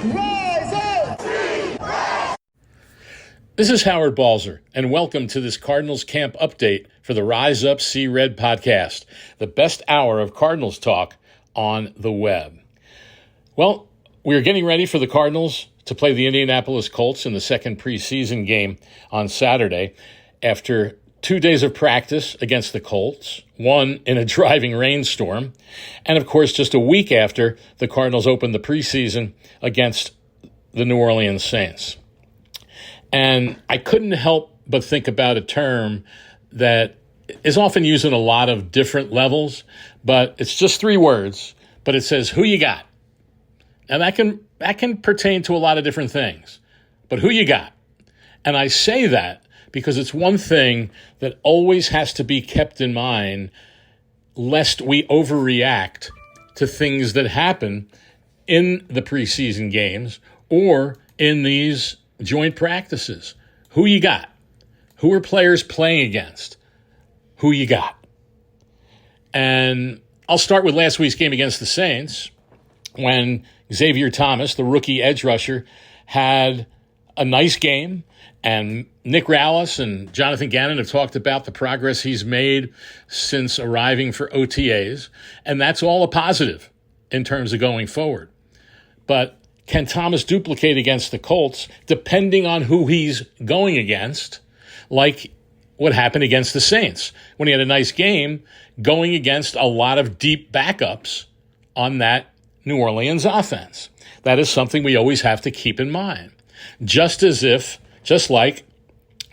Rise up! This is Howard Balzer, and welcome to this Cardinals camp update for the Rise Up See Red podcast, the best hour of Cardinals talk on the web. Well, we are getting ready for the Cardinals to play the Indianapolis Colts in the second preseason game on Saturday after 2 days of practice against the Colts, one in a driving rainstorm, and of course just a week after the Cardinals opened the preseason against the New Orleans Saints. And I couldn't help but think about a term that is often used in a lot of different levels, but it's just 3 words, but it says, who you got? And that can pertain to a lot of different things, but who you got? And I say that because it's one thing that always has to be kept in mind lest we overreact to things that happen in the preseason games or in these joint practices. Who you got? Who are players playing against? Who you got? And I'll start with last week's game against the Saints when Xavier Thomas, the rookie edge rusher, had a nice game. And Nick Rallis and Jonathan Gannon have talked about the progress he's made since arriving for OTAs. And that's all a positive in terms of going forward. But can Thomas duplicate against the Colts depending on who he's going against, like what happened against the Saints when he had a nice game going against a lot of deep backups on that New Orleans offense? That is something we always have to keep in mind. Just like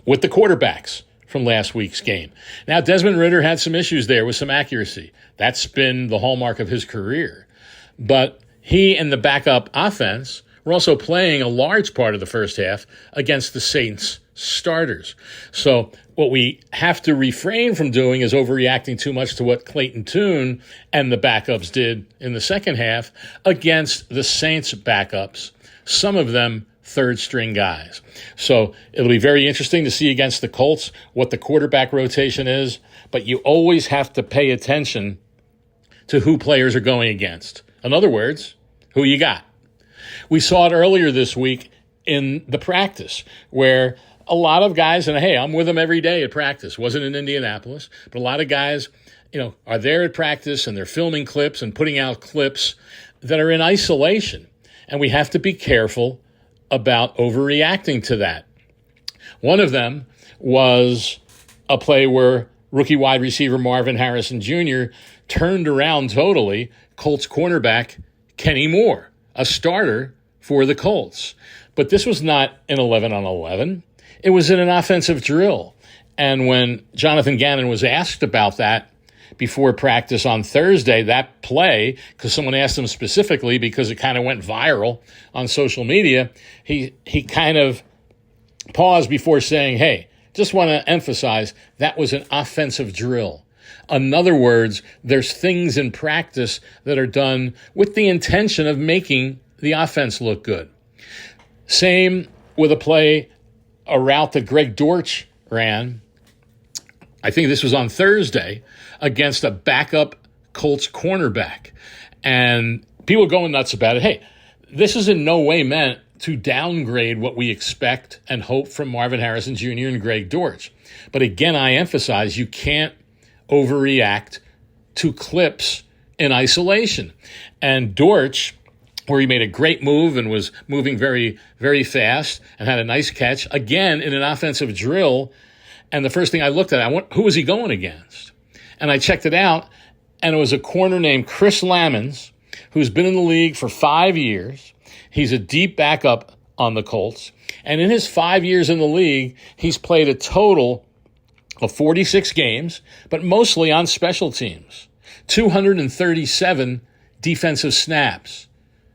with the quarterbacks from last week's game. Now, Desmond Ridder had some issues there with some accuracy. That's been the hallmark of his career. But he and the backup offense were also playing a large part of the first half against the Saints starters. So what we have to refrain from doing is overreacting too much to what Clayton Tune and the backups did in the second half against the Saints backups, some of them third-string guys. So it'll be very interesting to see against the Colts what the quarterback rotation is, but you always have to pay attention to who players are going against. In other words, who you got. We saw it earlier this week in the practice where a lot of guys, and hey, I'm with them every day at practice, wasn't in Indianapolis, but a lot of guys, are there at practice and they're filming clips and putting out clips that are in isolation. And we have to be careful about overreacting to that. One of them was a play where rookie wide receiver Marvin Harrison Jr. turned around totally Colts cornerback Kenny Moore, a starter for the Colts. But this was not an 11-on-11. It was in an offensive drill. And when Jonathan Gannon was asked about that before practice on Thursday, that play, because someone asked him specifically because it kind of went viral on social media, he kind of paused before saying, hey, just want to emphasize that was an offensive drill. In other words, there's things in practice that are done with the intention of making the offense look good. Same with a route that Greg Dortch ran. I think this was on Thursday against a backup Colts cornerback. And people are going nuts about it. Hey, this is in no way meant to downgrade what we expect and hope from Marvin Harrison Jr. and Greg Dortch. But again, I emphasize you can't overreact to clips in isolation. And Dortch, where he made a great move and was moving very, very fast and had a nice catch, again in an offensive drill. And the first thing I looked at, who was he going against? And I checked it out, and it was a corner named Chris Lamons, who's been in the league for 5 years. He's a deep backup on the Colts. And in his 5 years in the league, he's played a total of 46 games, but mostly on special teams. 237 defensive snaps.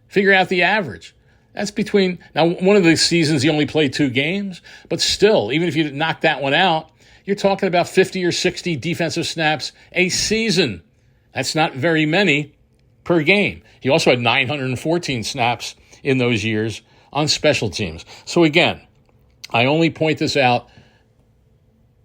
Figure out the average. That's now one of the seasons he only played 2 games, but still, even if you knock that one out, you're talking about 50 or 60 defensive snaps a season. That's not very many per game. He also had 914 snaps in those years on special teams. So again, I only point this out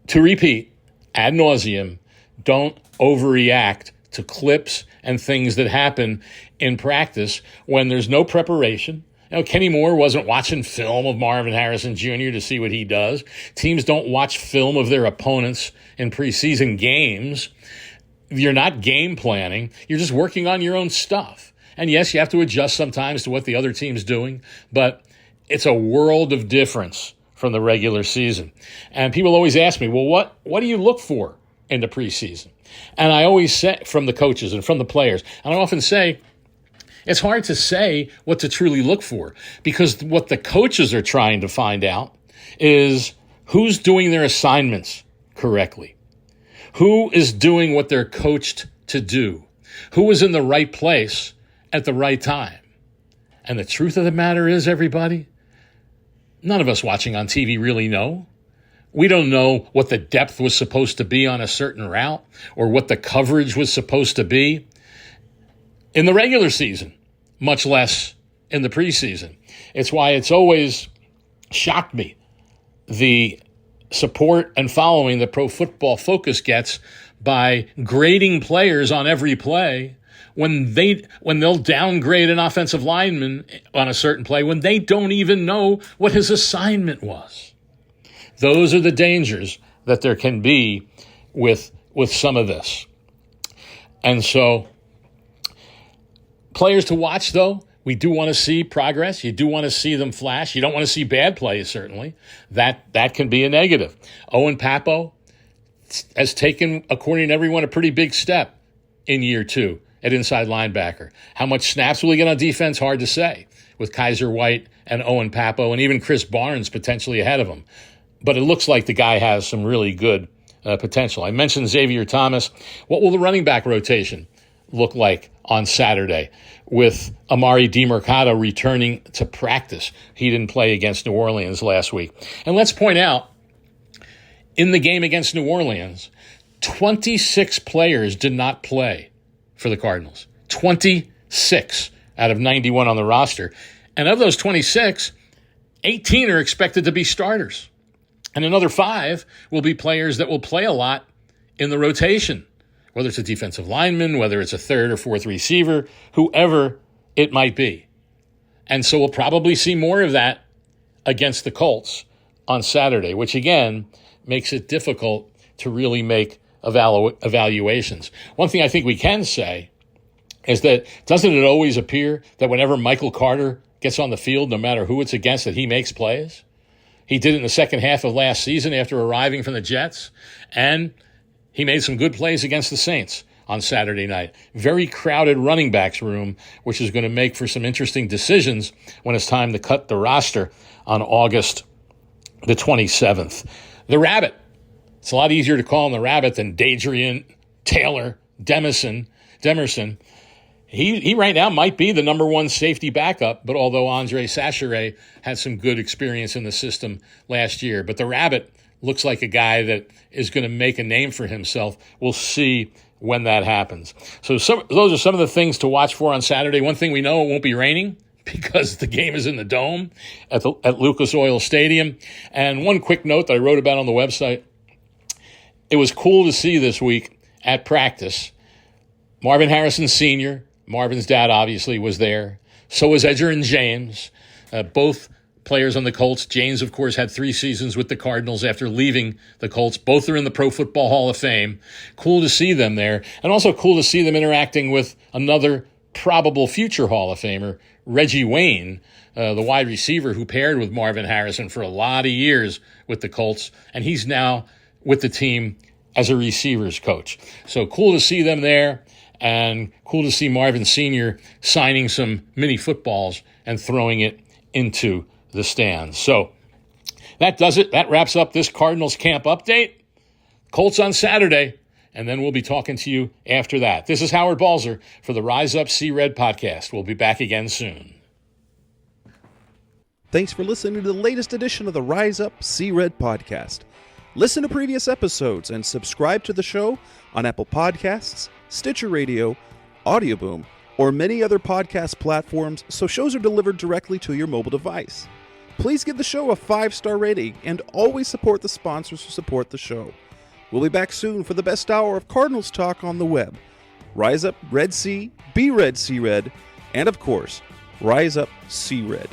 to repeat ad nauseum. Don't overreact to clips and things that happen in practice when there's no preparation Kenny Moore wasn't watching film of Marvin Harrison Jr. to see what he does. Teams don't watch film of their opponents in preseason games. You're not game planning. You're just working on your own stuff. And yes, you have to adjust sometimes to what the other team's doing, but it's a world of difference from the regular season. And people always ask me, well, what do you look for in the preseason? And I always say, from the coaches and from the players, and I often say, it's hard to say what to truly look for, because what the coaches are trying to find out is who's doing their assignments correctly, who is doing what they're coached to do, who is in the right place at the right time. And the truth of the matter is, everybody, none of us watching on TV really know. We don't know what the depth was supposed to be on a certain route or what the coverage was supposed to be in the regular season, much less in the preseason. It's why it's always shocked me, the support and following that Pro Football Focus gets by grading players on every play when they'll downgrade an offensive lineman on a certain play when they don't even know what his assignment was. Those are the dangers that there can be with some of this. And so, players to watch, though, we do want to see progress. You do want to see them flash. You don't want to see bad plays, certainly. That can be a negative. Owen Pappoe has taken, according to everyone, a pretty big step in year 2 at inside linebacker. How much snaps will he get on defense? Hard to say, with Kaiser White and Owen Pappoe and even Chris Barnes potentially ahead of him. But it looks like the guy has some really good potential. I mentioned Xavier Thomas. What will the running back rotation look like on Saturday with Amari DiMercato returning to practice? He didn't play against New Orleans last week. And let's point out, in the game against New Orleans, 26 players did not play for the Cardinals. 26 out of 91 on the roster. And of those 26, 18 are expected to be starters. And another 5 will be players that will play a lot in the rotation, whether it's a defensive lineman, whether it's a third or fourth receiver, whoever it might be. And so we'll probably see more of that against the Colts on Saturday, which again makes it difficult to really make evaluations. One thing I think we can say is that doesn't it always appear that whenever Michael Carter gets on the field, no matter who it's against, that he makes plays? He did it in the second half of last season after arriving from the Jets, and he made some good plays against the Saints on Saturday night. Very crowded running backs room, which is going to make for some interesting decisions when it's time to cut the roster on August the 27th. The Rabbit. It's a lot easier to call him the Rabbit than Dadrian Taylor Demerson. He right now might be the number 1 safety backup, but although Andre Sachere had some good experience in the system last year. But the Rabbit looks like a guy that is going to make a name for himself. We'll see when that happens. So those are some of the things to watch for on Saturday. One thing we know, it won't be raining because the game is in the Dome at Lucas Oil Stadium. And one quick note that I wrote about on the website, it was cool to see this week at practice, Marvin Harrison Sr., Marvin's dad obviously was there. So was Edgerrin James, both players on the Colts. James, of course, had 3 seasons with the Cardinals after leaving the Colts. Both are in the Pro Football Hall of Fame. Cool to see them there. And also cool to see them interacting with another probable future Hall of Famer, Reggie Wayne, the wide receiver who paired with Marvin Harrison for a lot of years with the Colts. And he's now with the team as a receivers coach. So cool to see them there. And cool to see Marvin Sr. signing some mini footballs and throwing it into the stands. So that does it. That wraps up this Cardinals camp update. Colts on Saturday, and then we'll be talking to you after that. This is Howard Balzer for the Rise Up See Red podcast. We'll be back again soon. Thanks for listening to the latest edition of the Rise Up See Red podcast. Listen to previous episodes and subscribe to the show on Apple Podcasts, Stitcher Radio, Audioboom, or many other podcast platforms so shows are delivered directly to your mobile device. Please give the show a 5-star rating and always support the sponsors who support the show. We'll be back soon for the best hour of Cardinals talk on the web. Rise up, Red Sea, be Red Sea Red, and of course, Rise Up, See Red.